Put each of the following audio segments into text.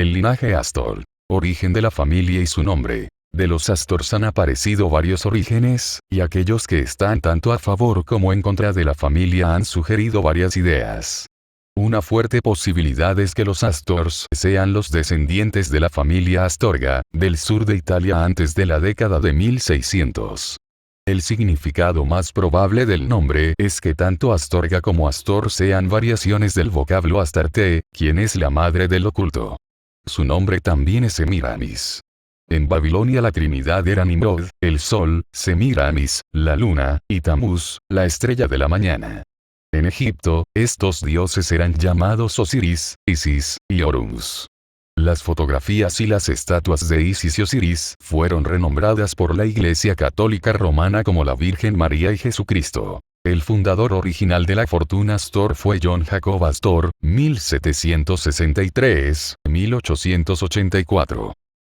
El linaje Astor. Origen de la familia y su nombre. De los Astors han aparecido varios orígenes, y aquellos que están tanto a favor como en contra de la familia han sugerido varias ideas. Una fuerte posibilidad es que los Astors sean los descendientes de la familia Astorga, del sur de Italia antes de la década de 1600. El significado más probable del nombre es que tanto Astorga como Astor sean variaciones del vocablo Astarte, quien es la madre del oculto. Su nombre también es Semiramis. En Babilonia la Trinidad era Nimrod, el sol, Semiramis, la luna, y Tamuz, la estrella de la mañana. En Egipto, estos dioses eran llamados Osiris, Isis, y Horus. Las fotografías y las estatuas de Isis y Osiris fueron renombradas por la Iglesia Católica Romana como la Virgen María y Jesucristo. El fundador original de la fortuna Astor fue John Jacob Astor, 1763-1884.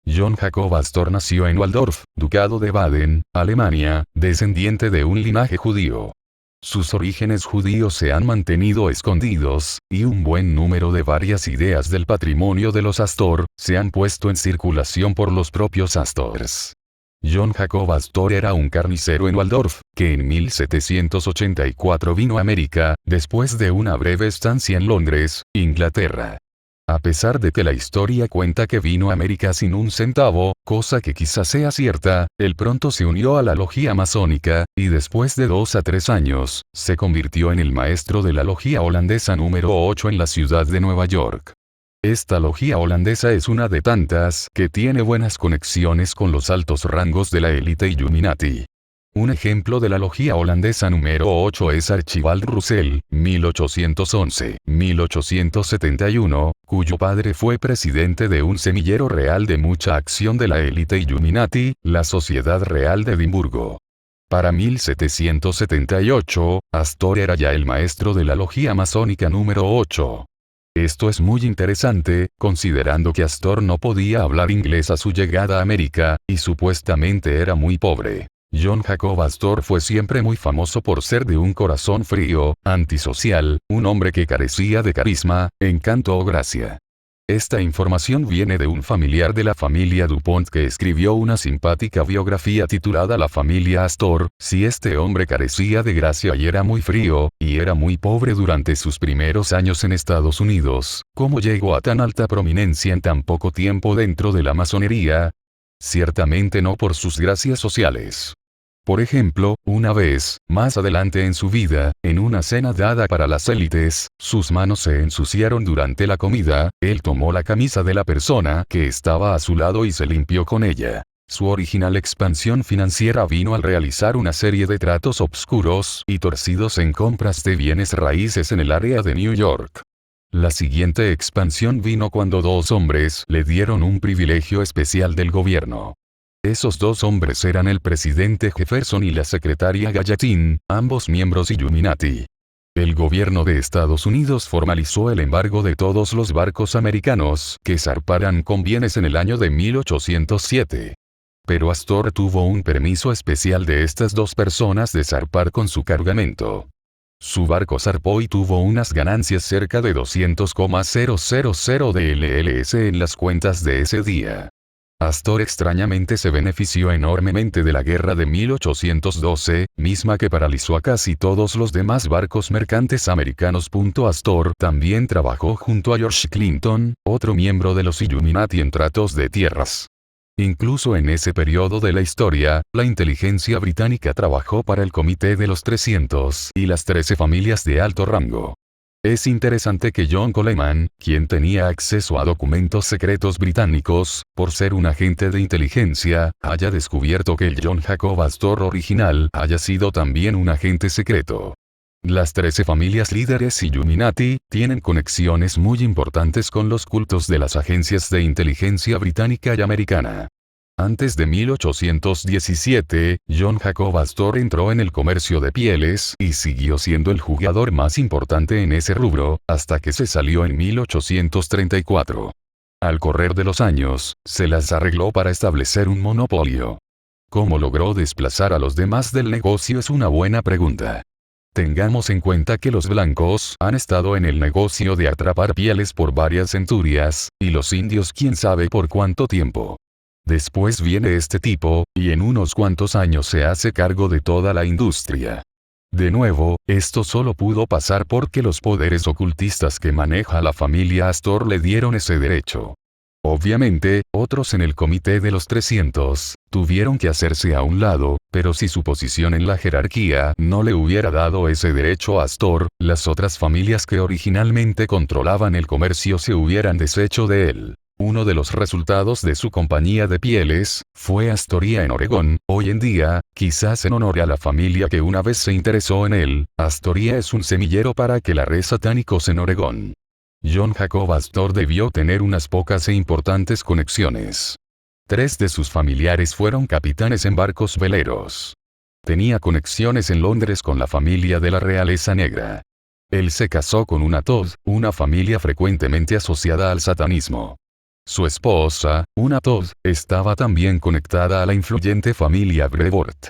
John Jacob Astor nació en Waldorf, Ducado de Baden, Alemania, descendiente de un linaje judío. Sus orígenes judíos se han mantenido escondidos, y un buen número de varias ideas del patrimonio de los Astor se han puesto en circulación por los propios Astors. John Jacob Astor era un carnicero en Waldorf, que en 1784 vino a América, después de una breve estancia en Londres, Inglaterra. A pesar de que la historia cuenta que vino a América sin un centavo, cosa que quizás sea cierta, él pronto se unió a la logia masónica, y después de 2 a 3 años, se convirtió en el maestro de la logia holandesa número 8 en la ciudad de Nueva York. Esta logia holandesa es una de tantas que tiene buenas conexiones con los altos rangos de la élite Illuminati. Un ejemplo de la logia holandesa número 8 es Archibald Russell, 1811-1871, cuyo padre fue presidente de un semillero real de mucha acción de la élite Illuminati, la Sociedad Real de Edimburgo. Para 1778, Astor era ya el maestro de la logia masónica número 8. Esto es muy interesante, considerando que Astor no podía hablar inglés a su llegada a América, y supuestamente era muy pobre. John Jacob Astor fue siempre muy famoso por ser de un corazón frío, antisocial, un hombre que carecía de carisma, encanto o gracia. Esta información viene de un familiar de la familia DuPont que escribió una simpática biografía titulada La familia Astor. Si este hombre carecía de gracia y era muy frío, y era muy pobre durante sus primeros años en Estados Unidos, ¿cómo llegó a tan alta prominencia en tan poco tiempo dentro de la masonería? Ciertamente no por sus gracias sociales. Por ejemplo, una vez, más adelante en su vida, en una cena dada para las élites, sus manos se ensuciaron durante la comida, él tomó la camisa de la persona que estaba a su lado y se limpió con ella. Su original expansión financiera vino al realizar una serie de tratos obscuros y torcidos en compras de bienes raíces en el área de New York. La siguiente expansión vino cuando 2 hombres le dieron un privilegio especial del gobierno. Esos 2 hombres eran el presidente Jefferson y la secretaria Gallatin, ambos miembros Illuminati. El gobierno de Estados Unidos formalizó el embargo de todos los barcos americanos que zarparan con bienes en el año de 1807. Pero Astor tuvo un permiso especial de estas 2 personas de zarpar con su cargamento. Su barco zarpó y tuvo unas ganancias cerca de 200,000 de LLS en las cuentas de ese día. Astor extrañamente se benefició enormemente de la guerra de 1812, misma que paralizó a casi todos los demás barcos mercantes americanos. Astor también trabajó junto a George Clinton, otro miembro de los Illuminati en tratos de tierras. Incluso en ese periodo de la historia, la inteligencia británica trabajó para el Comité de los 300 y las 13 familias de alto rango. Es interesante que John Coleman, quien tenía acceso a documentos secretos británicos, por ser un agente de inteligencia, haya descubierto que el John Jacob Astor original haya sido también un agente secreto. Las 13 familias líderes Illuminati tienen conexiones muy importantes con los cultos de las agencias de inteligencia británica y americana. Antes de 1817, John Jacob Astor entró en el comercio de pieles y siguió siendo el jugador más importante en ese rubro, hasta que se salió en 1834. Al correr de los años, se las arregló para establecer un monopolio. ¿Cómo logró desplazar a los demás del negocio? Es una buena pregunta. Tengamos en cuenta que los blancos han estado en el negocio de atrapar pieles por varias centurias, y los indios quién sabe por cuánto tiempo. Después viene este tipo, y en unos cuantos años se hace cargo de toda la industria. De nuevo, esto solo pudo pasar porque los poderes ocultistas que maneja la familia Astor le dieron ese derecho. Obviamente, otros en el Comité de los 300, tuvieron que hacerse a un lado, pero si su posición en la jerarquía no le hubiera dado ese derecho a Astor, las otras familias que originalmente controlaban el comercio se hubieran deshecho de él. Uno de los resultados de su compañía de pieles, fue Astoria en Oregón. Hoy en día, quizás en honor a la familia que una vez se interesó en él, Astoria es un semillero para aquelarres satánicos en Oregón. John Jacob Astor debió tener unas pocas e importantes conexiones. 3 de sus familiares fueron capitanes en barcos veleros. Tenía conexiones en Londres con la familia de la realeza negra. Él se casó con una Todd, una familia frecuentemente asociada al satanismo. Su esposa, una Todd, estaba también conectada a la influyente familia Brevoort.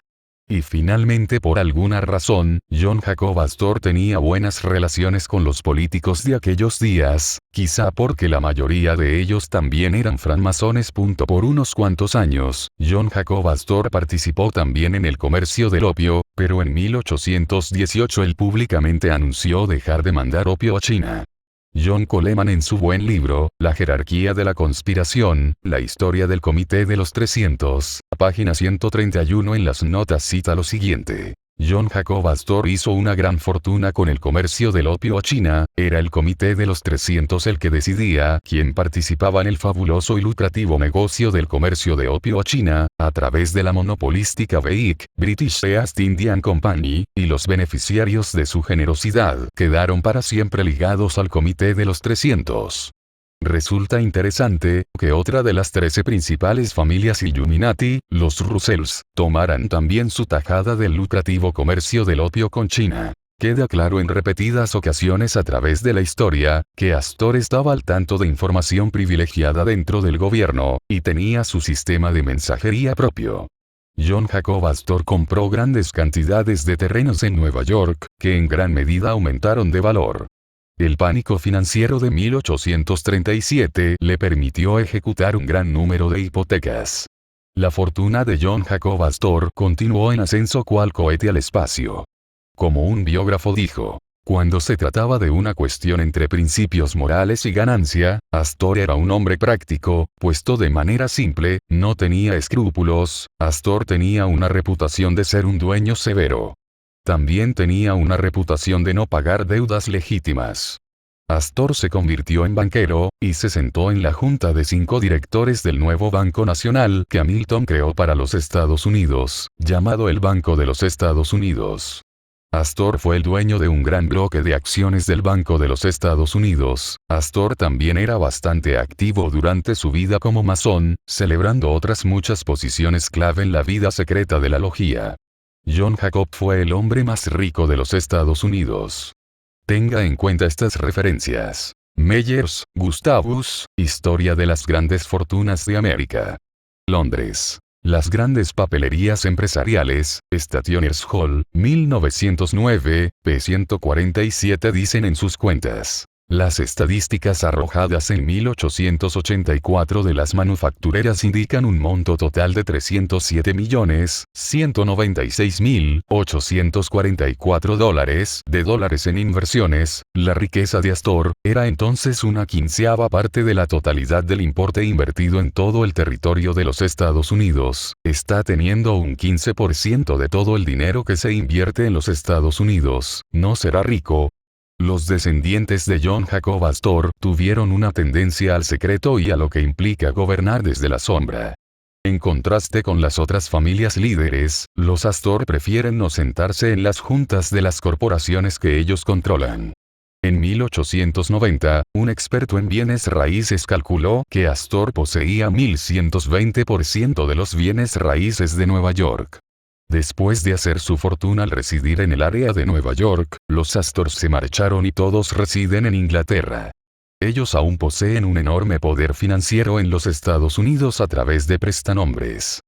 Y finalmente por alguna razón, John Jacob Astor tenía buenas relaciones con los políticos de aquellos días, quizá porque la mayoría de ellos también eran francmasones. Por unos cuantos años, John Jacob Astor participó también en el comercio del opio, pero en 1818 él públicamente anunció dejar de mandar opio a China. John Coleman en su buen libro, La jerarquía de la conspiración, la historia del Comité de los 300, página 131 en las notas cita lo siguiente. John Jacob Astor hizo una gran fortuna con el comercio del opio a China, era el Comité de los 300 el que decidía quién participaba en el fabuloso y lucrativo negocio del comercio de opio a China, a través de la monopolística BEIC, British East Indian Company, y los beneficiarios de su generosidad quedaron para siempre ligados al Comité de los 300. Resulta interesante, que otra de las 13 principales familias Illuminati, los Russells, tomaran también su tajada del lucrativo comercio del opio con China. Queda claro en repetidas ocasiones a través de la historia, que Astor estaba al tanto de información privilegiada dentro del gobierno, y tenía su sistema de mensajería propio. John Jacob Astor compró grandes cantidades de terrenos en Nueva York, que en gran medida aumentaron de valor. El pánico financiero de 1837 le permitió ejecutar un gran número de hipotecas. La fortuna de John Jacob Astor continuó en ascenso cual cohete al espacio. Como un biógrafo dijo, cuando se trataba de una cuestión entre principios morales y ganancia, Astor era un hombre práctico, puesto de manera simple, no tenía escrúpulos. Astor tenía una reputación de ser un dueño severo. También tenía una reputación de no pagar deudas legítimas. Astor se convirtió en banquero, y se sentó en la junta de 5 directores del nuevo Banco Nacional que Hamilton creó para los Estados Unidos, llamado el Banco de los Estados Unidos. Astor fue el dueño de un gran bloque de acciones del Banco de los Estados Unidos. Astor también era bastante activo durante su vida como masón, celebrando otras muchas posiciones clave en la vida secreta de la logía. John Jacob fue el hombre más rico de los Estados Unidos. Tenga en cuenta estas referencias. Meyers, Gustavus, Historia de las grandes fortunas de América. Londres. Las grandes papelerías empresariales, Stationers Hall, 1909, p. 147 dicen en sus cuentas. Las estadísticas arrojadas en 1884 de las manufactureras indican un monto total de $307.196.844 de dólares en inversiones. La riqueza de Astor era entonces una quinceava parte de la totalidad del importe invertido en todo el territorio de los Estados Unidos. Está teniendo un 15% de todo el dinero que se invierte en los Estados Unidos. ¿No será rico? Los descendientes de John Jacob Astor tuvieron una tendencia al secreto y a lo que implica gobernar desde la sombra. En contraste con las otras familias líderes, los Astor prefieren no sentarse en las juntas de las corporaciones que ellos controlan. En 1890, un experto en bienes raíces calculó que Astor poseía 1120% de los bienes raíces de Nueva York. Después de hacer su fortuna al residir en el área de Nueva York, los Astor se marcharon y todos residen en Inglaterra. Ellos aún poseen un enorme poder financiero en los Estados Unidos a través de prestanombres.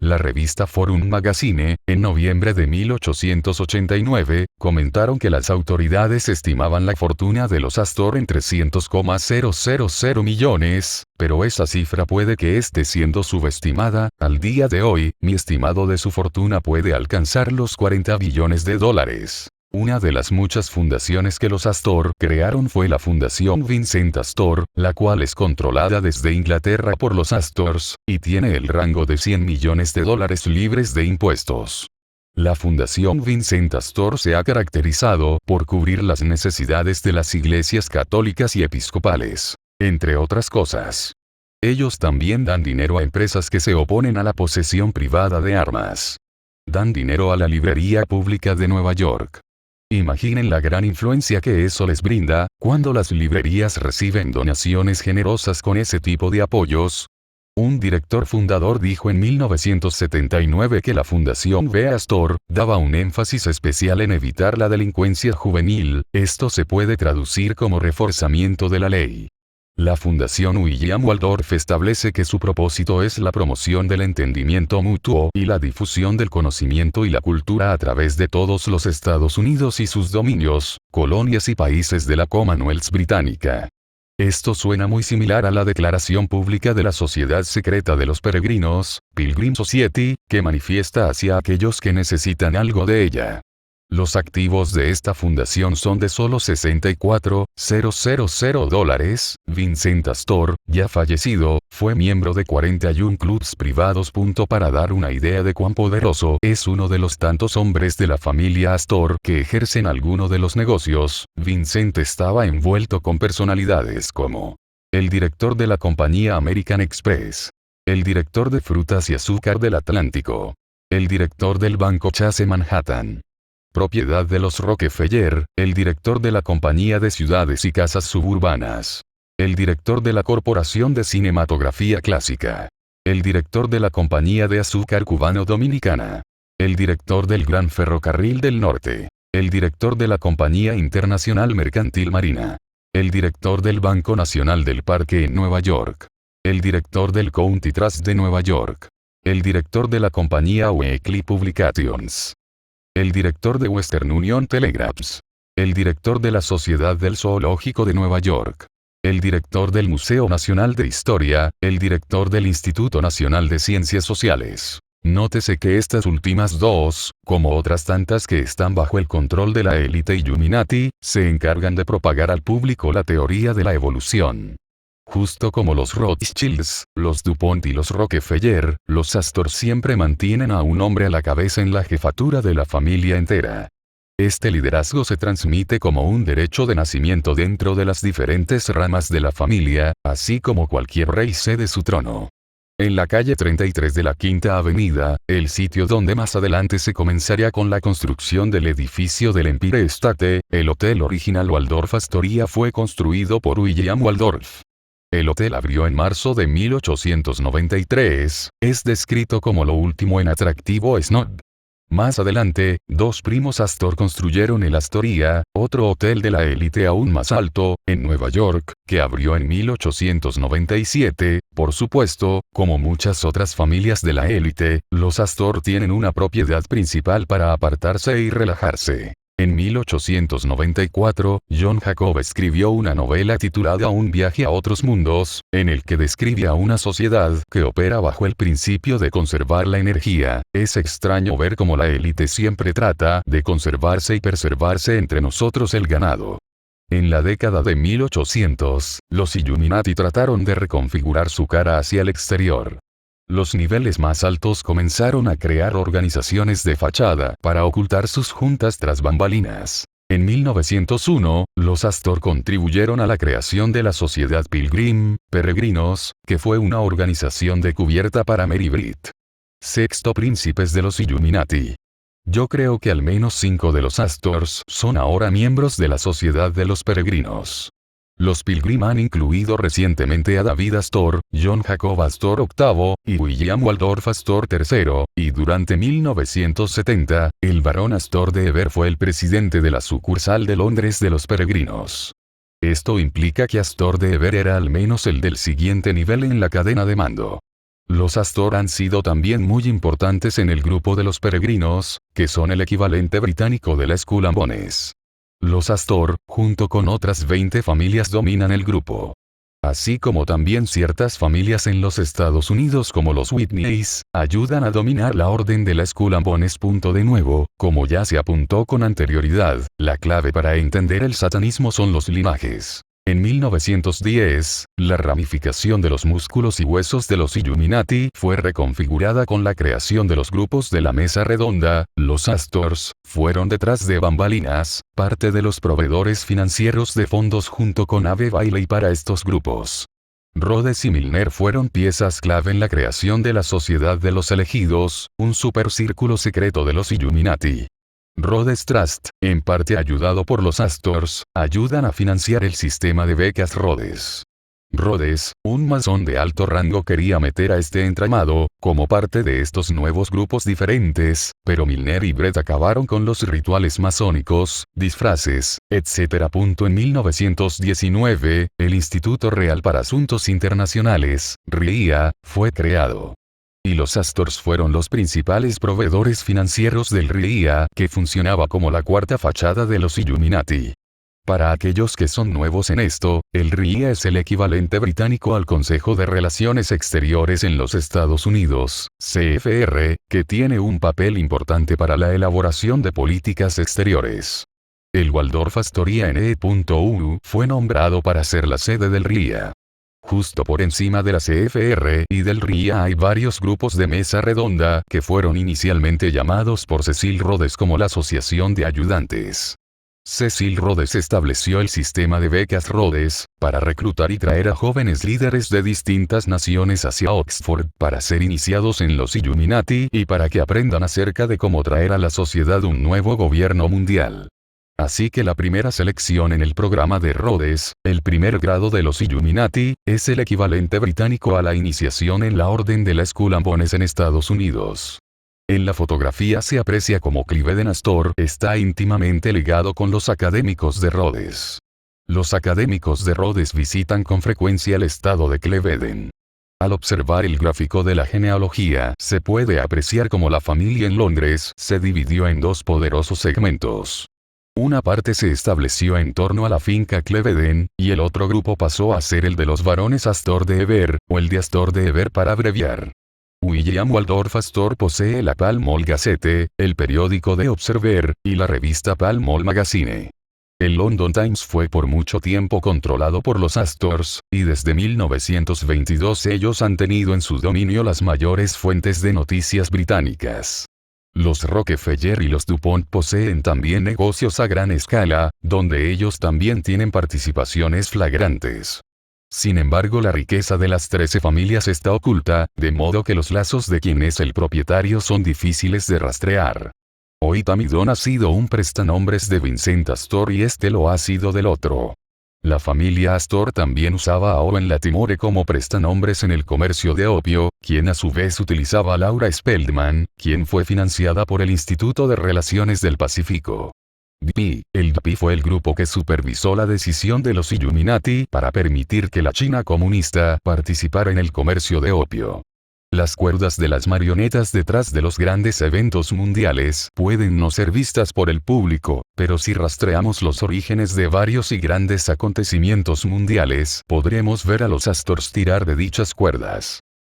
la revista Forum Magazine, en noviembre de 1889, comentaron que las autoridades estimaban la fortuna de los Astor en 300,000 millones, pero esa cifra puede que esté siendo subestimada. Al día de hoy, mi estimado de su fortuna puede alcanzar los 40 billones de dólares. Una de las muchas fundaciones que los Astor crearon fue la Fundación Vincent Astor, la cual es controlada desde Inglaterra por los Astors, y tiene el rango de 100 millones de dólares libres de impuestos. La Fundación Vincent Astor se ha caracterizado por cubrir las necesidades de las iglesias católicas y episcopales, entre otras cosas. Ellos también dan dinero a empresas que se oponen a la posesión privada de armas. Dan dinero a la Librería Pública de Nueva York. Imaginen la gran influencia que eso les brinda, cuando las librerías reciben donaciones generosas con ese tipo de apoyos. Un director fundador dijo en 1979 que la Fundación B. Astor daba un énfasis especial en evitar la delincuencia juvenil. Esto se puede traducir como reforzamiento de la ley. La Fundación William Waldorf establece que su propósito es la promoción del entendimiento mutuo y la difusión del conocimiento y la cultura a través de todos los Estados Unidos y sus dominios, colonias y países de la Commonwealth británica. Esto suena muy similar a la declaración pública de la Sociedad Secreta de los Peregrinos, Pilgrim Society, que manifiesta hacia aquellos que necesitan algo de ella. Los activos de esta fundación son de solo $64,000. Vincent Astor, ya fallecido, fue miembro de 41 clubes privados. Para dar una idea de cuán poderoso es uno de los tantos hombres de la familia Astor que ejercen alguno de los negocios, Vincent estaba envuelto con personalidades como el director de la compañía American Express, el director de frutas y azúcar del Atlántico, el director del Banco Chase Manhattan, propiedad de los Rockefeller, el director de la Compañía de Ciudades y Casas Suburbanas, el director de la Corporación de Cinematografía Clásica, el director de la Compañía de Azúcar Cubano-Dominicana, el director del Gran Ferrocarril del Norte, el director de la Compañía Internacional Mercantil Marina, el director del Banco Nacional del Parque en Nueva York, el director del County Trust de Nueva York, el director de la Compañía Weekly Publications, el director de Western Union Telegraphs, el director de la Sociedad del Zoológico de Nueva York, el director del Museo Nacional de Historia, el director del Instituto Nacional de Ciencias Sociales. Nótese que estas últimas dos, como otras tantas que están bajo el control de la élite Illuminati, se encargan de propagar al público la teoría de la evolución. Justo como los Rothschilds, los DuPont y los Rockefeller, los Astor siempre mantienen a un hombre a la cabeza en la jefatura de la familia entera. Este liderazgo se transmite como un derecho de nacimiento dentro de las diferentes ramas de la familia, así como cualquier rey cede su trono. En la calle 33 de la Quinta Avenida, el sitio donde más adelante se comenzaría con la construcción del edificio del Empire State, el hotel original Waldorf Astoria fue construido por William Waldorf. El hotel abrió en marzo de 1893, es descrito como lo último en atractivo snob. Más adelante, dos primos Astor construyeron el Astoria, otro hotel de la élite aún más alto, en Nueva York, que abrió en 1897. Por supuesto, como muchas otras familias de la élite, los Astor tienen una propiedad principal para apartarse y relajarse. En 1894, John Jacob escribió una novela titulada Un viaje a otros mundos, en el que describe a una sociedad que opera bajo el principio de conservar la energía. Es extraño ver cómo la élite siempre trata de conservarse y preservarse entre nosotros el ganado. En la década de 1800, los Illuminati trataron de reconfigurar su cara hacia el exterior. Los niveles más altos comenzaron a crear organizaciones de fachada para ocultar sus juntas tras bambalinas. En 1901, los Astor contribuyeron a la creación de la Sociedad Pilgrim, Peregrinos, que fue una organización de cubierta para Mary Britt. Sexto príncipes de los Illuminati. Yo creo que al menos 5 de los Astors son ahora miembros de la Sociedad de los Peregrinos. Los Pilgrim han incluido recientemente a David Astor, John Jacob Astor VIII, y William Waldorf Astor III, y durante 1970, el barón Astor de Heber fue el presidente de la sucursal de Londres de los Peregrinos. Esto implica que Astor de Heber era al menos el del siguiente nivel en la cadena de mando. Los Astor han sido también muy importantes en el grupo de los peregrinos, que son el equivalente británico de la Skull and Bones. Los Astor, junto con otras 20 familias, dominan el grupo. Así como también ciertas familias en los Estados Unidos como los Whitneys, ayudan a dominar la orden de la Skull and Bones. De nuevo, como ya se apuntó con anterioridad, la clave para entender el satanismo son los linajes. En 1910, la ramificación de los músculos y huesos de los Illuminati fue reconfigurada con la creación de los grupos de la Mesa Redonda. Los Astors fueron detrás de bambalinas, parte de los proveedores financieros de fondos junto con Ave Bailey para estos grupos. Rhodes y Milner fueron piezas clave en la creación de la Sociedad de los Elegidos, un supercírculo secreto de los Illuminati. Rhodes Trust, en parte ayudado por los Astors, ayudan a financiar el sistema de becas Rhodes. Rhodes, un masón de alto rango, quería meter a este entramado, como parte de estos nuevos grupos diferentes, pero Milner y Brett acabaron con los rituales masónicos, disfraces, etc. En 1919, el Instituto Real para Asuntos Internacionales, RIA, fue creado. Y los Astors fueron los principales proveedores financieros del RIA, que funcionaba como la cuarta fachada de los Illuminati. Para aquellos que son nuevos en esto, el RIA es el equivalente británico al Consejo de Relaciones Exteriores en los Estados Unidos, CFR, que tiene un papel importante para la elaboración de políticas exteriores. El Waldorf Astoria NE.U fue nombrado para ser la sede del RIA. Justo por encima de la CFR y del RIA hay varios grupos de mesa redonda que fueron inicialmente llamados por Cecil Rhodes como la Asociación de Ayudantes. Cecil Rhodes estableció el sistema de becas Rhodes, para reclutar y traer a jóvenes líderes de distintas naciones hacia Oxford para ser iniciados en los Illuminati y para que aprendan acerca de cómo traer a la sociedad un nuevo gobierno mundial. Así que la primera selección en el programa de Rhodes, el primer grado de los Illuminati, es el equivalente británico a la iniciación en la Orden de la Skull and Bones en Estados Unidos. En la fotografía se aprecia como Cliveden Astor está íntimamente ligado con los académicos de Rhodes. Los académicos de Rhodes visitan con frecuencia el estado de Cliveden. Al observar el gráfico de la genealogía, se puede apreciar cómo la familia en Londres se dividió en dos poderosos segmentos. Una parte se estableció en torno a la finca Cliveden, y el otro grupo pasó a ser el de los barones Astor de Heber, o el de Astor de Heber para abreviar. William Waldorf Astor posee la Pall Mall Gazette, el periódico The Observer, y la revista Pall Mall Magazine. El London Times fue por mucho tiempo controlado por los Astors, y desde 1922 ellos han tenido en su dominio las mayores fuentes de noticias británicas. Los Rockefeller y los DuPont poseen también negocios a gran escala, donde ellos también tienen participaciones flagrantes. Sin embargo, la riqueza de las 13 familias está oculta, de modo que los lazos de quien es el propietario son difíciles de rastrear. Hoy Tamidon ha sido un prestanombres de Vincent Astor y este lo ha sido del otro. La familia Astor también usaba a Owen Latimore como prestanombres en el comercio de opio, quien a su vez utilizaba a Laura Speldman, quien fue financiada por el Instituto de Relaciones del Pacífico. El DP fue el grupo que supervisó la decisión de los Illuminati para permitir que la China comunista participara en el comercio de opio. Las cuerdas de las marionetas detrás de los grandes eventos mundiales pueden no ser vistas por el público, pero si rastreamos los orígenes de varios y grandes acontecimientos mundiales, podremos ver a los Astors tirar de dichas cuerdas.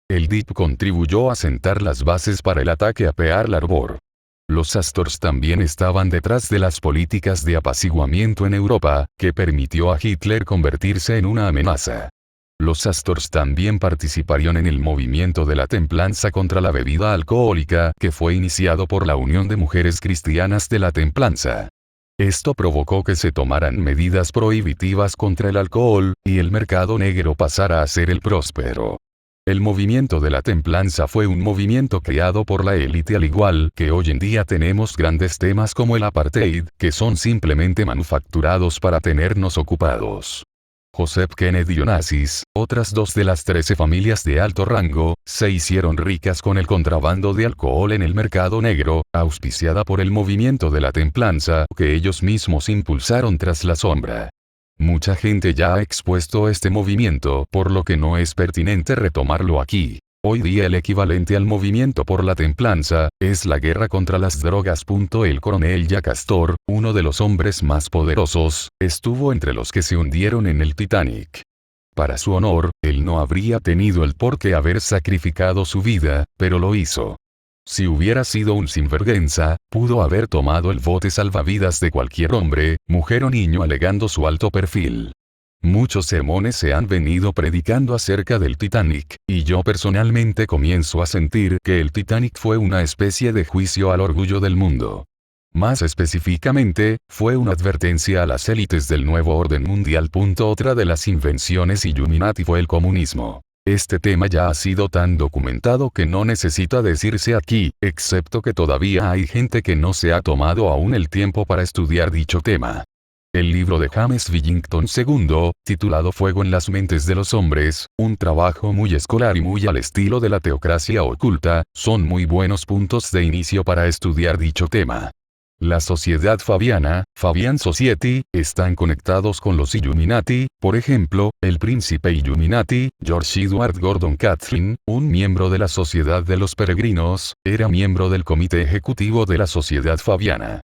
El DIP contribuyó a sentar las bases para el ataque a Pearl Harbor. Los Astors también estaban detrás de las políticas de apaciguamiento en Europa, que permitió a Hitler convertirse en una amenaza. Los Astors también participaron en el movimiento de la templanza contra la bebida alcohólica que fue iniciado por la Unión de Mujeres Cristianas de la Templanza. Esto provocó que se tomaran medidas prohibitivas contra el alcohol, y el mercado negro pasara a ser el próspero. El movimiento de la templanza fue un movimiento creado por la élite al igual que hoy en día tenemos grandes temas como el apartheid, que son simplemente manufacturados para tenernos ocupados. Joseph Kennedy Onassis, otras dos de las 13 familias de alto rango, se hicieron ricas con el contrabando de alcohol en el mercado negro, auspiciada por el movimiento de la templanza que ellos mismos impulsaron tras la sombra. Mucha gente ya ha expuesto este movimiento, por lo que no es pertinente retomarlo aquí. Hoy día el equivalente al movimiento por la templanza, es la guerra contra las drogas. El coronel Jack Astor, uno de los hombres más poderosos, estuvo entre los que se hundieron en el Titanic. Para su honor, él no habría tenido el por qué haber sacrificado su vida, pero lo hizo. Si hubiera sido un sinvergüenza, pudo haber tomado el bote salvavidas de cualquier hombre, mujer o niño alegando su alto perfil. Muchos sermones se han venido predicando acerca del Titanic, y yo personalmente comienzo a sentir que el Titanic fue una especie de juicio al orgullo del mundo. Más específicamente, fue una advertencia a las élites del nuevo orden mundial. Otra de las invenciones Illuminati fue el comunismo. Este tema ya ha sido tan documentado que no necesita decirse aquí, excepto que todavía hay gente que no se ha tomado aún el tiempo para estudiar dicho tema. El libro de James Billington II, titulado Fuego en las mentes de los hombres, un trabajo muy escolar y muy al estilo de la teocracia oculta, son muy buenos puntos de inicio para estudiar dicho tema. La sociedad fabiana, Fabian Society, están conectados con los Illuminati. Por ejemplo, el príncipe Illuminati, George Edward Gordon Catherine, un miembro de la Sociedad de los Peregrinos, era miembro del comité ejecutivo de la sociedad fabiana.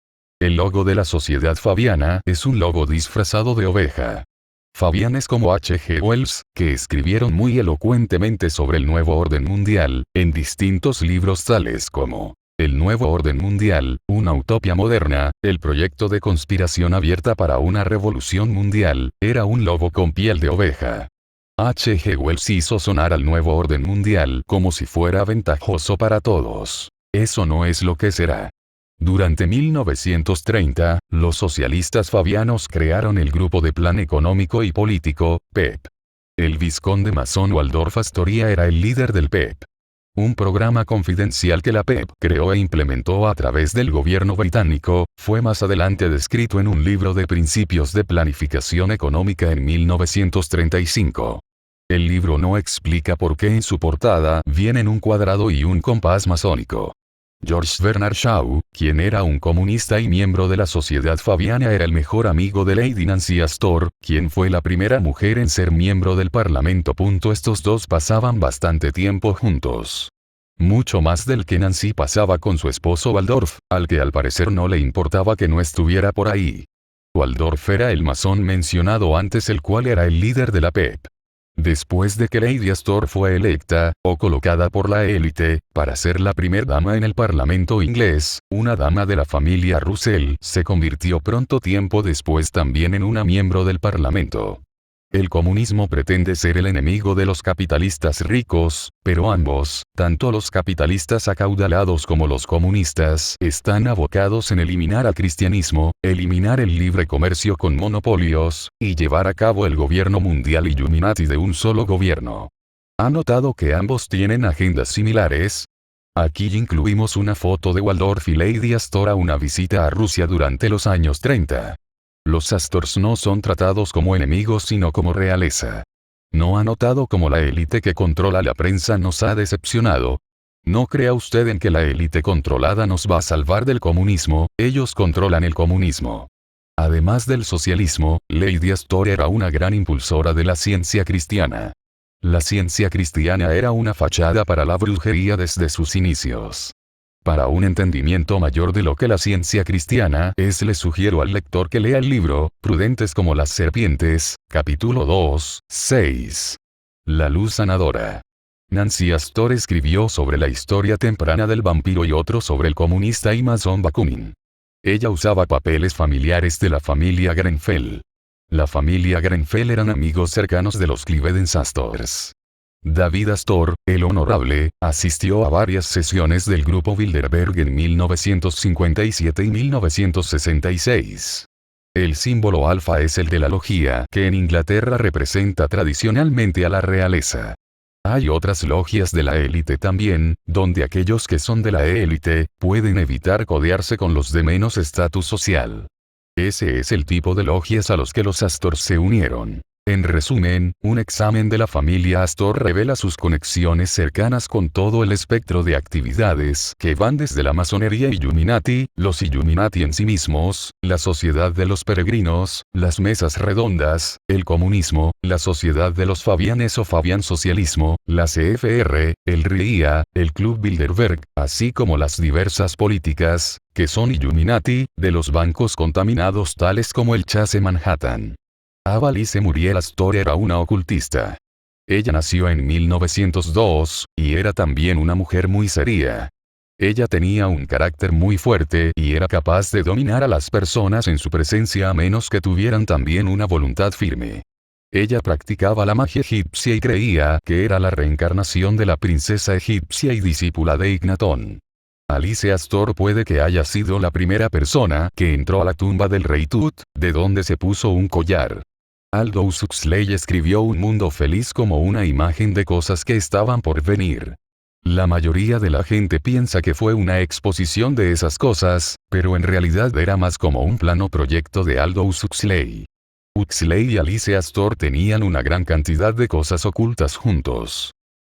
El logo de la sociedad fabiana es un logo disfrazado de oveja. Fabianes como H. G. Wells, que escribieron muy elocuentemente sobre el nuevo orden mundial, en distintos libros tales como El nuevo orden mundial, una utopía moderna, el proyecto de conspiración abierta para una revolución mundial, era un lobo con piel de oveja. H. G. Wells hizo sonar al nuevo orden mundial como si fuera ventajoso para todos. Eso no es lo que será. Durante 1930, los socialistas fabianos crearon el Grupo de Plan Económico y Político, PEP. El vizconde masón Waldorf Astoria era el líder del PEP. Un programa confidencial que la PEP creó e implementó a través del gobierno británico, fue más adelante descrito en un libro de principios de planificación económica en 1935. El libro no explica por qué en su portada vienen un cuadrado y un compás masónico. George Bernard Shaw, quien era un comunista y miembro de la Sociedad Fabiana, era el mejor amigo de Lady Nancy Astor, quien fue la primera mujer en ser miembro del Parlamento. Estos dos pasaban bastante tiempo juntos. Mucho más del que Nancy pasaba con su esposo Waldorf, al que al parecer no le importaba que no estuviera por ahí. Waldorf era el masón mencionado antes, el cual era el líder de la PEP. Después de que Lady Astor fue electa, o colocada por la élite, para ser la primer dama en el Parlamento inglés, una dama de la familia Russell, se convirtió pronto tiempo después también en una miembro del Parlamento. El comunismo pretende ser el enemigo de los capitalistas ricos, pero ambos, tanto los capitalistas acaudalados como los comunistas, están abocados en eliminar al cristianismo, eliminar el libre comercio con monopolios, y llevar a cabo el gobierno mundial Illuminati de un solo gobierno. ¿Ha notado que ambos tienen agendas similares? Aquí incluimos una foto de Waldorf y Lady Astor a una visita a Rusia durante los años 30. Los Astors no son tratados como enemigos sino como realeza. ¿No ha notado cómo la élite que controla la prensa nos ha decepcionado? No crea usted en que la élite controlada nos va a salvar del comunismo, ellos controlan el comunismo. Además del socialismo, Lady Astor era una gran impulsora de la ciencia cristiana. La ciencia cristiana era una fachada para la brujería desde sus inicios. Para un entendimiento mayor de lo que la ciencia cristiana es, le sugiero al lector que lea el libro, Prudentes como las serpientes, capítulo 2, 6. La luz sanadora. Nancy Astor escribió sobre la historia temprana del vampiro y otro sobre el comunista y masón Bakunin. Ella usaba papeles familiares de la familia Grenfell. La familia Grenfell eran amigos cercanos de los Cleveland Astors. David Astor, el honorable, asistió a varias sesiones del grupo Bilderberg en 1957 y 1966. El símbolo alfa es el de la logía, que en Inglaterra representa tradicionalmente a la realeza. Hay otras logias de la élite también, donde aquellos que son de la élite, pueden evitar codearse con los de menos estatus social. Ese es el tipo de logias a los que los Astors se unieron. En resumen, un examen de la familia Astor revela sus conexiones cercanas con todo el espectro de actividades que van desde la masonería Illuminati, los Illuminati en sí mismos, la sociedad de los peregrinos, las mesas redondas, el comunismo, la sociedad de los Fabianes o Fabian socialismo, la CFR, el RIA, el Club Bilderberg, así como las diversas políticas, que son Illuminati, de los bancos contaminados tales como el Chase Manhattan. Ava Alice Muriel Astor era una ocultista. Ella nació en 1902, y era también una mujer muy seria. Ella tenía un carácter muy fuerte y era capaz de dominar a las personas en su presencia a menos que tuvieran también una voluntad firme. Ella practicaba la magia egipcia y creía que era la reencarnación de la princesa egipcia y discípula de Ignatón. Alice Astor puede que haya sido la primera persona que entró a la tumba del rey Tut, de donde se puso un collar. Aldous Huxley escribió Un mundo feliz como una imagen de cosas que estaban por venir. La mayoría de la gente piensa que fue una exposición de esas cosas, pero en realidad era más como un plano proyecto de Aldous Huxley. Huxley y Alice Astor tenían una gran cantidad de cosas ocultas juntos.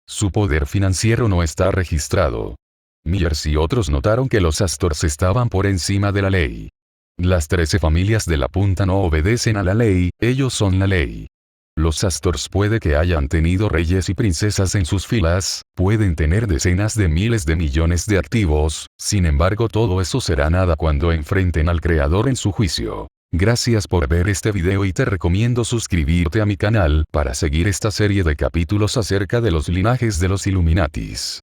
Su poder financiero no está registrado. Myers y otros notaron que los Astors estaban por encima de la ley. Las 13 familias de la punta no obedecen a la ley, ellos son la ley. Los Astors puede que hayan tenido reyes y princesas en sus filas, pueden tener decenas de miles de millones de activos, sin embargo todo eso será nada cuando enfrenten al Creador en su juicio. Gracias por ver este video y te recomiendo suscribirte a mi canal para seguir esta serie de capítulos acerca de los linajes de los Illuminatis.